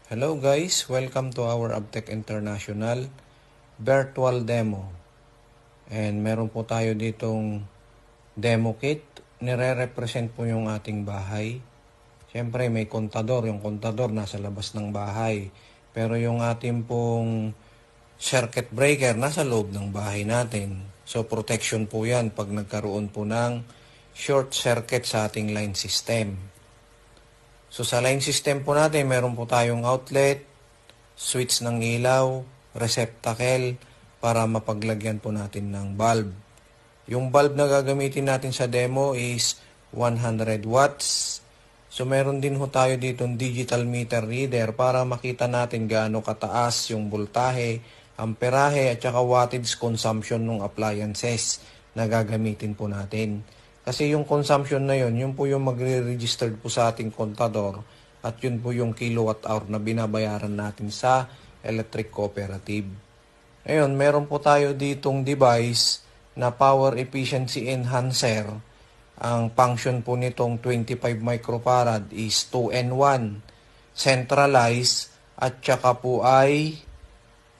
Hello guys, welcome to our Abtech International virtual demo. And meron po tayo ditong demo kit. Nire-represent po yung ating bahay. Siyempre may kontador, yung kontador nasa labas ng bahay. Pero yung ating pong circuit breaker nasa loob ng bahay natin. So protection po yan pag nagkaroon po ng short circuit sa ating line system. So sa line system po natin, meron po tayong outlet, switch ng ilaw, receptacle para mapaglagyan po natin ng bulb. Yung bulb na gagamitin natin sa demo is 100 watts. So meron din ho tayo ditong digital meter reader para makita natin gaano kataas yung voltahe, amperahe at saka wattage consumption ng appliances na gagamitin po natin. Kasi yung consumption na yun po yung magre-register po sa ating kontador at yun po yung kilowatt hour na binabayaran natin sa electric cooperative. Ngayon, meron po tayo ditong device na power efficiency enhancer. Ang function po nitong 25 microfarad is 2N1, centralized at saka po ay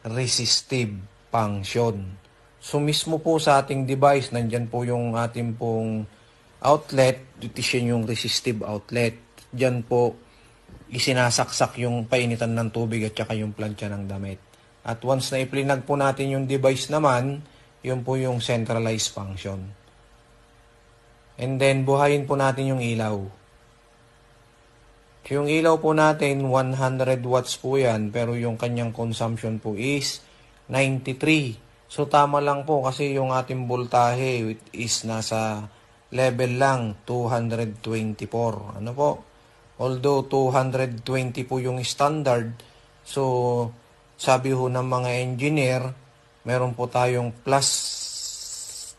resistive function. So mismo po sa ating device, nandyan po yung ating pong outlet, ito yung resistive outlet. Diyan po isinasaksak yung painitan ng tubig at saka yung plancha ng damit. At once na iplinag po natin yung device naman, yun po yung centralized function. And then buhayin po natin yung ilaw. Yung ilaw po natin, 100 watts po yan, pero yung kanyang consumption po is 93. So tama lang po kasi yung ating voltahe is nasa level lang 224. Ano po? Although 220 po yung standard, so sabi ho ng mga engineer, meron po tayong plus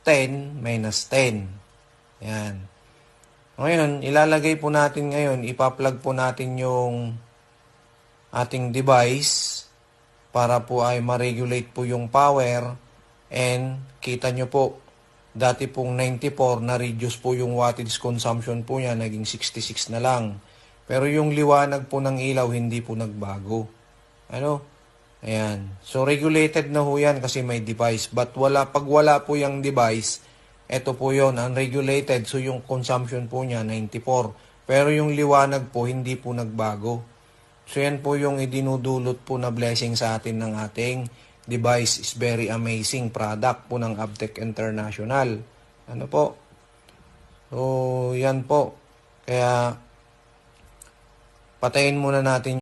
10, minus 10. Yan. Ngayon, ilalagay po natin ngayon, ipa-plug po natin yung ating device para po ay ma-regulate po yung power, and kita nyo po, dati pong 94, na-reduce po yung wattage consumption po niya, naging 66 na lang. Pero yung liwanag po ng ilaw, hindi po nagbago. Ano? Ayan. So, regulated na ho yan kasi may device. But pag wala po yung device, eto po yon, unregulated. So, yung consumption po niya, 94. Pero yung liwanag po, hindi po nagbago. So, yan po yung idinudulot po na blessing sa atin ng ating device. Is very amazing product po ng Abtech International. Ano po? So, yan po. Kaya, patayin muna natin